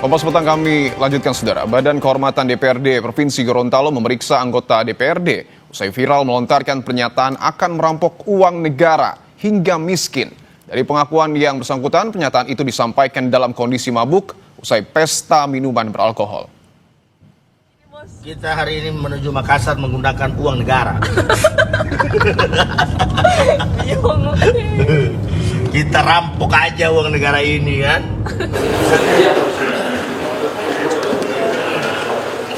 Kompas Petang kami lanjutkan, saudara. Badan Kehormatan DPRD Provinsi Gorontalo memeriksa anggota DPRD usai viral melontarkan pernyataan akan merampok uang negara hingga miskin. Dari pengakuan yang bersangkutan, pernyataan itu disampaikan dalam kondisi mabuk usai pesta minuman beralkohol. Kita hari ini menuju Makassar menggunakan uang negara. Kita rampok aja uang negara ini kan.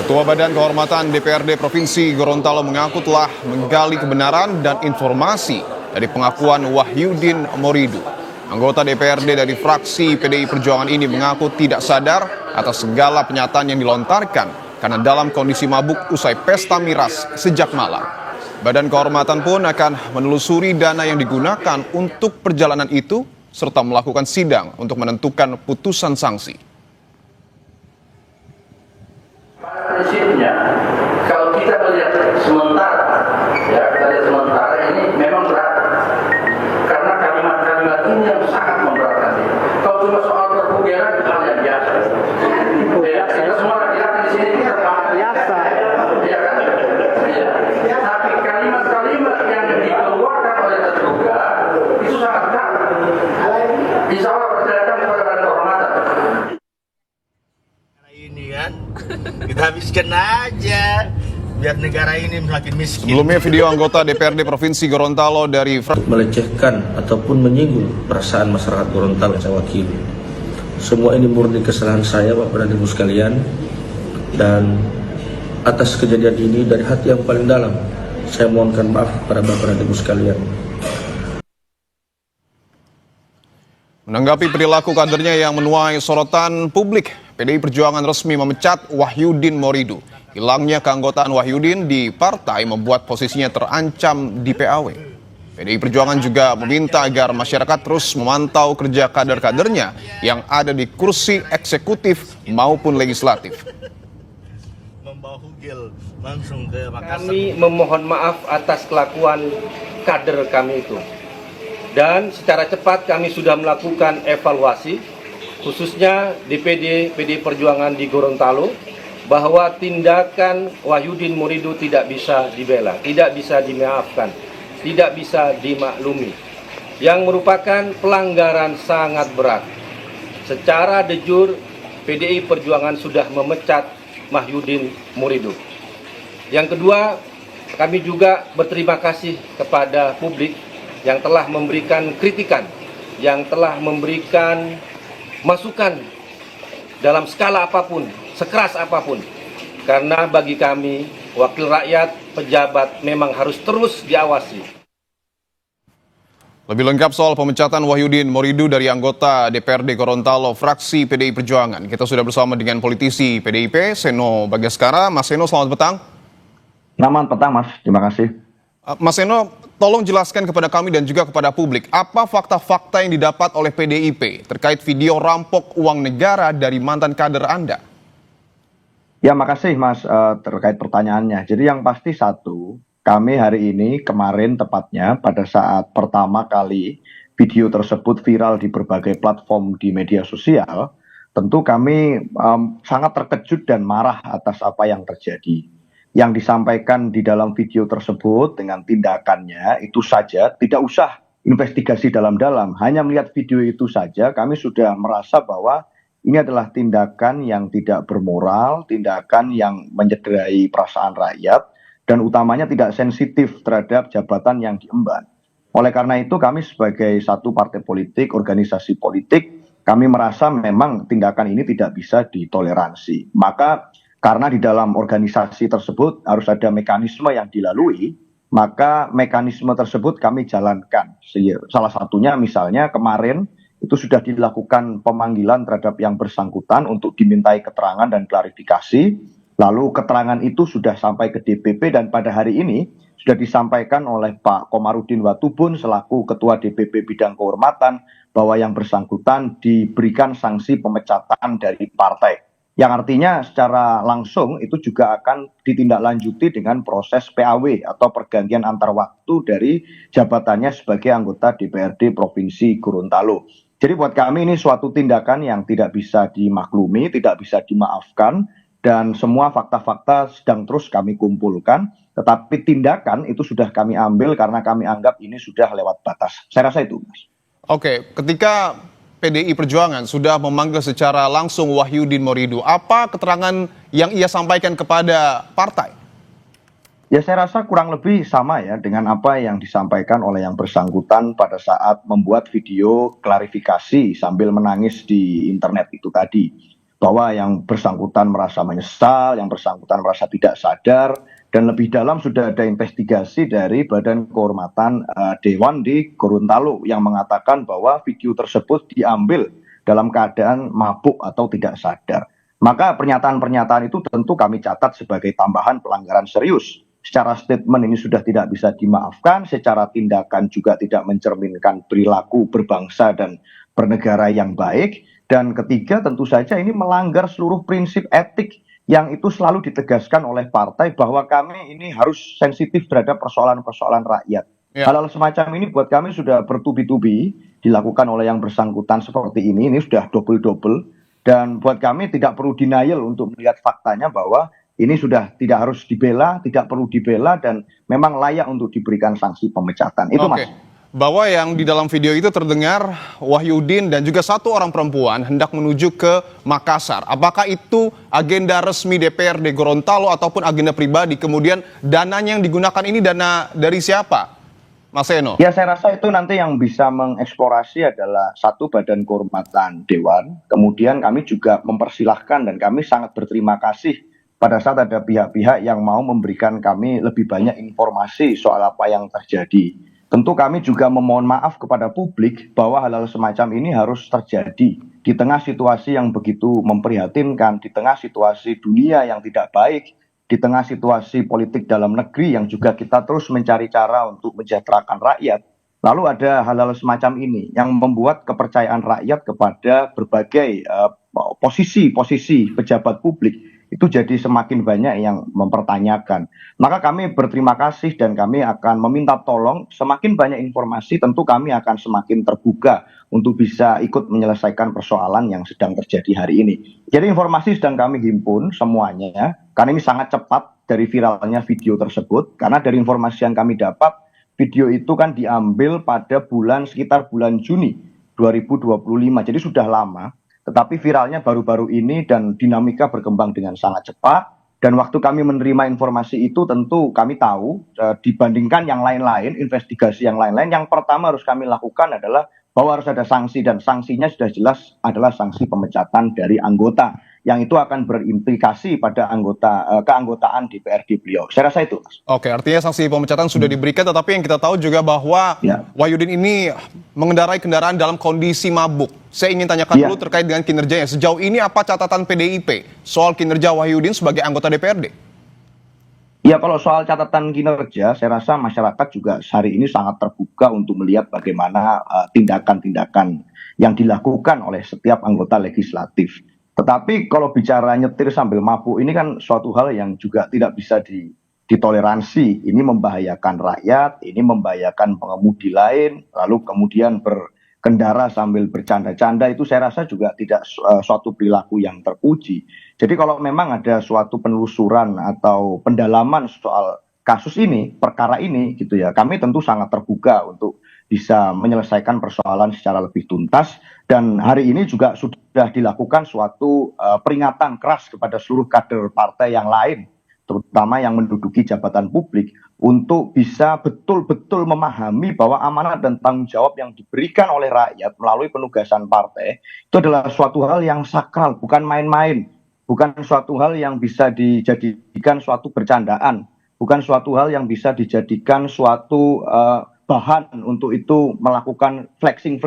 Ketua Badan Kehormatan DPRD Provinsi Gorontalo mengaku telah menggali kebenaran dan informasi dari pengakuan Wahyudin Moridu. Anggota DPRD dari fraksi PDI Perjuangan ini mengaku tidak sadar atas segala pernyataan yang dilontarkan karena dalam kondisi mabuk usai pesta miras sejak malam. Badan Kehormatan pun akan menelusuri dana yang digunakan untuk perjalanan itu serta melakukan sidang untuk menentukan putusan sanksi. Prinsipnya, kalau kita melihat sementara, ya kita lihat sementara ini memang berat, karena kalimat-kalimat ini yang sangat memberatkan. Kalau cuma soal perbugeran itu hal yang biasa. Ya, kita semua laki-laki di sini kita paham biasa. Ya kan? Ya. Tapi kalimat-kalimat yang dikeluarkan oleh terduga itu sangat berat. Insya Allah percayakan kepada Badan Kehormatan. Ini kan kita habiskan aja biar negara ini semakin miskin. Sebelumnya, video anggota DPRD Provinsi Gorontalo dari melecehkan ataupun menyinggung perasaan masyarakat Gorontalo yang saya wakili. Semua ini murni kesalahan saya, Bapak dan Ibu sekalian, dan atas kejadian ini dari hati yang paling dalam saya mohonkan maaf kepada Bapak dan Ibu sekalian. Menanggapi perilaku kadernya yang menuai sorotan publik, PDI Perjuangan resmi memecat Wahyudin Moridu. Hilangnya keanggotaan Wahyudin di partai membuat posisinya terancam di PAW. PDI Perjuangan juga meminta agar masyarakat terus memantau kerja kader-kadernya yang ada di kursi eksekutif maupun legislatif. Membawa hugel langsung ke Makassar. Kami memohon maaf atas kelakuan kader kami itu. Dan secara cepat kami sudah melakukan evaluasi, khususnya DPD PDI Perjuangan di Gorontalo, bahwa tindakan Wahyudin Moridu tidak bisa dibela, tidak bisa dimaafkan, tidak bisa dimaklumi, yang merupakan pelanggaran sangat berat. Secara de jure, PDI Perjuangan sudah memecat Wahyudin Moridu. Yang kedua, kami juga berterima kasih kepada publik yang telah memberikan kritikan, yang telah memberikan masukan dalam skala apapun, sekeras apapun. Karena bagi kami, wakil rakyat, pejabat memang harus terus diawasi. Lebih lengkap soal pemecatan Wahyudin Moridu dari anggota DPRD Gorontalo fraksi PDI Perjuangan, kita sudah bersama dengan politisi PDIP, Seno Bagaskara. Mas Seno, selamat petang. Selamat petang, Mas. Terima kasih. Mas Seno, tolong jelaskan kepada kami dan juga kepada publik, apa fakta-fakta yang didapat oleh PDIP terkait video rampok uang negara dari mantan kader Anda? Ya, makasih Mas terkait pertanyaannya. Jadi yang pasti satu, kami hari ini kemarin tepatnya pada saat pertama kali video tersebut viral di berbagai platform di media sosial, tentu kami sangat terkejut dan marah atas apa yang terjadi. Yang disampaikan di dalam video tersebut dengan tindakannya itu saja, tidak usah investigasi dalam-dalam, hanya melihat video itu saja kami sudah merasa bahwa ini adalah tindakan yang tidak bermoral, tindakan yang mencederai perasaan rakyat, dan utamanya tidak sensitif terhadap jabatan yang diemban. Oleh karena itu kami sebagai satu partai politik, organisasi politik, kami merasa memang tindakan ini tidak bisa ditoleransi. Maka karena di dalam organisasi tersebut harus ada mekanisme yang dilalui, maka mekanisme tersebut kami jalankan. Salah satunya misalnya kemarin itu sudah dilakukan pemanggilan terhadap yang bersangkutan untuk dimintai keterangan dan klarifikasi. Lalu keterangan itu sudah sampai ke DPP dan pada hari ini sudah disampaikan oleh Pak Komarudin Watubun selaku Ketua DPP Bidang Kehormatan bahwa yang bersangkutan diberikan sanksi pemecatan dari partai. Yang artinya secara langsung itu juga akan ditindaklanjuti dengan proses PAW atau pergantian antar waktu dari jabatannya sebagai anggota DPRD Provinsi Gorontalo. Jadi buat kami ini suatu tindakan yang tidak bisa dimaklumi, tidak bisa dimaafkan, dan semua fakta-fakta sedang terus kami kumpulkan, tetapi tindakan itu sudah kami ambil karena kami anggap ini sudah lewat batas. Saya rasa itu, Mas. Oke, ketika PDI Perjuangan sudah memanggil secara langsung Wahyudin Moridu, apa keterangan yang ia sampaikan kepada partai? Ya saya rasa kurang lebih sama ya dengan apa yang disampaikan oleh yang bersangkutan pada saat membuat video klarifikasi sambil menangis di internet itu tadi. Bahwa yang bersangkutan merasa menyesal, yang bersangkutan merasa tidak sadar, dan lebih dalam sudah ada investigasi dari Badan Kehormatan Dewan di Gorontalo yang mengatakan bahwa video tersebut diambil dalam keadaan mabuk atau tidak sadar. Maka pernyataan-pernyataan itu tentu kami catat sebagai tambahan pelanggaran serius. Secara statement ini sudah tidak bisa dimaafkan, secara tindakan juga tidak mencerminkan perilaku berbangsa dan bernegara yang baik. Dan ketiga tentu saja ini melanggar seluruh prinsip etik yang itu selalu ditegaskan oleh partai bahwa kami ini harus sensitif terhadap persoalan-persoalan rakyat. Ya. Hal-hal semacam ini buat kami sudah bertubi-tubi dilakukan oleh yang bersangkutan seperti ini sudah double-double. Dan buat kami tidak perlu denial untuk melihat faktanya bahwa ini sudah tidak harus dibela, tidak perlu dibela, dan memang layak untuk diberikan sanksi pemecatan. Itu Oke. Mas. Bahwa yang di dalam video itu terdengar Wahyudin dan juga satu orang perempuan hendak menuju ke Makassar. Apakah itu agenda resmi DPRD Gorontalo ataupun agenda pribadi? Kemudian dananya yang digunakan ini dana dari siapa, Mas Eno? Ya saya rasa itu nanti yang bisa mengeksplorasi adalah satu Badan Kehormatan Dewan. Kemudian kami juga mempersilahkan dan kami sangat berterima kasih pada saat ada pihak-pihak yang mau memberikan kami lebih banyak informasi soal apa yang terjadi. Tentu kami juga memohon maaf kepada publik bahwa hal-hal semacam ini harus terjadi di tengah situasi yang begitu memprihatinkan, di tengah situasi dunia yang tidak baik, di tengah situasi politik dalam negeri yang juga kita terus mencari cara untuk mensejahterakan rakyat. Lalu ada hal-hal semacam ini yang membuat kepercayaan rakyat kepada berbagai posisi-posisi pejabat publik itu jadi semakin banyak yang mempertanyakan. Maka kami berterima kasih dan kami akan meminta tolong semakin banyak informasi tentu kami akan semakin terbuka untuk bisa ikut menyelesaikan persoalan yang sedang terjadi hari ini. Jadi informasi sedang kami himpun semuanya karena ini sangat cepat dari viralnya video tersebut karena dari informasi yang kami dapat video itu kan diambil pada sekitar bulan Juni 2025 jadi sudah lama. Tetapi viralnya baru-baru ini dan dinamika berkembang dengan sangat cepat. Dan waktu kami menerima informasi itu tentu kami tahu dibandingkan yang lain-lain, investigasi yang lain-lain, yang pertama harus kami lakukan adalah bahwa harus ada sanksi dan sanksinya sudah jelas adalah sanksi pemecatan dari anggota yang itu akan berimplikasi pada keanggotaan DPRD beliau. Saya rasa itu, Mas. Oke, artinya sanksi pemecatan sudah diberikan, tetapi yang kita tahu juga bahwa Wahyudin ini mengendarai kendaraan dalam kondisi mabuk. Saya ingin tanyakan dulu terkait dengan kinerjanya. Sejauh ini apa catatan PDIP soal kinerja Wahyudin sebagai anggota DPRD? Ya, kalau soal catatan kinerja, saya rasa masyarakat juga hari ini sangat terbuka untuk melihat bagaimana tindakan-tindakan yang dilakukan oleh setiap anggota legislatif. Tetapi kalau bicara nyetir sambil mabuk ini kan suatu hal yang juga tidak bisa ditoleransi. Ini membahayakan rakyat, ini membahayakan pengemudi lain, lalu kemudian berkendara sambil bercanda-canda itu saya rasa juga tidak suatu perilaku yang terpuji. Jadi kalau memang ada suatu penelusuran atau pendalaman soal kasus ini, perkara ini gitu ya, kami tentu sangat terbuka untuk bisa menyelesaikan persoalan secara lebih tuntas dan hari ini juga sudah dilakukan suatu peringatan keras kepada seluruh kader partai yang lain terutama yang menduduki jabatan publik untuk bisa betul-betul memahami bahwa amanat dan tanggung jawab yang diberikan oleh rakyat melalui penugasan partai itu adalah suatu hal yang sakral, bukan main-main, bukan suatu hal yang bisa dijadikan suatu bercandaan, bukan suatu hal yang bisa dijadikan suatu bahan untuk itu melakukan flexing,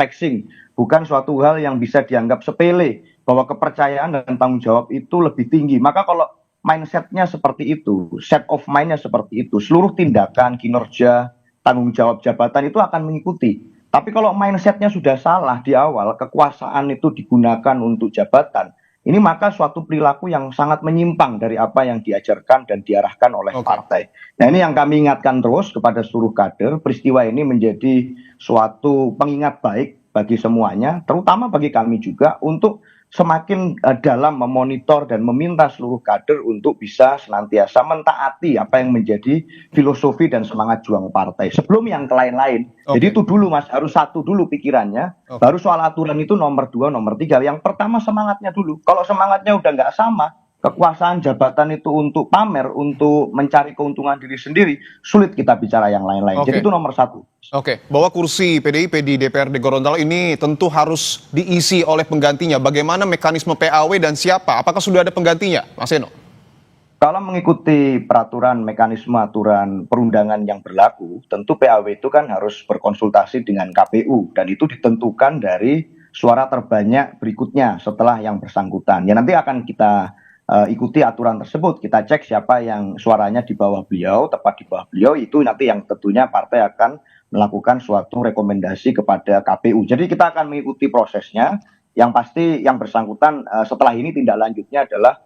bukan suatu hal yang bisa dianggap sepele, bahwa kepercayaan dan tanggung jawab itu lebih tinggi. Maka kalau mindsetnya seperti itu, set of mind-nya seperti itu, seluruh tindakan, kinerja, tanggung jawab jabatan itu akan mengikuti. Tapi kalau mindsetnya sudah salah di awal, kekuasaan itu digunakan untuk jabatan, ini maka suatu perilaku yang sangat menyimpang dari apa yang diajarkan dan diarahkan oleh partai. Nah ini yang kami ingatkan terus kepada seluruh kader, peristiwa ini menjadi suatu pengingat baik bagi semuanya, terutama bagi kami juga untuk semakin dalam memonitor dan meminta seluruh kader untuk bisa senantiasa mentaati apa yang menjadi filosofi dan semangat juang partai sebelum yang lain-lain. Oke. Jadi itu dulu Mas, harus satu dulu pikirannya, Oke. baru soal aturan itu nomor 2, nomor 3. Yang pertama semangatnya dulu. Kalau semangatnya udah nggak sama, kekuasaan jabatan itu untuk pamer, untuk mencari keuntungan diri sendiri, sulit kita bicara yang lain-lain. Oke. Jadi itu nomor 1. Oke, bahwa kursi PDIP di DPRD Gorontalo ini tentu harus diisi oleh penggantinya. Bagaimana mekanisme PAW dan siapa? Apakah sudah ada penggantinya, Mas Eno? Kalau mengikuti peraturan mekanisme aturan perundangan yang berlaku, tentu PAW itu kan harus berkonsultasi dengan KPU dan itu ditentukan dari suara terbanyak berikutnya setelah yang bersangkutan. Ya nanti akan kita ikuti aturan tersebut, kita cek siapa yang suaranya di bawah beliau, tepat di bawah beliau, itu nanti yang tentunya partai akan melakukan suatu rekomendasi kepada KPU. Jadi kita akan mengikuti prosesnya. Yang pasti yang bersangkutan setelah ini tindak lanjutnya adalah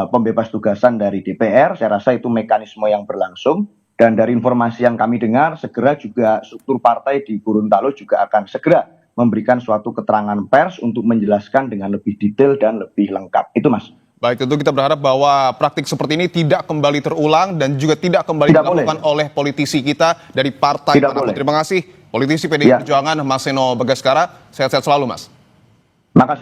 pembebas tugasan dari DPR. Saya rasa itu mekanisme yang berlangsung. Dan dari informasi yang kami dengar, segera juga struktur partai di Gorontalo juga akan segera memberikan suatu keterangan pers untuk menjelaskan dengan lebih detail dan lebih lengkap. Itu Mas. Baik, tentu kita berharap bahwa praktik seperti ini tidak kembali terulang dan juga tidak kembali dilakukan oleh politisi kita dari partai manapun. Terima kasih, politisi PDI Perjuangan Mas Seno Bagaskara. Sehat-sehat selalu, Mas. Makasih.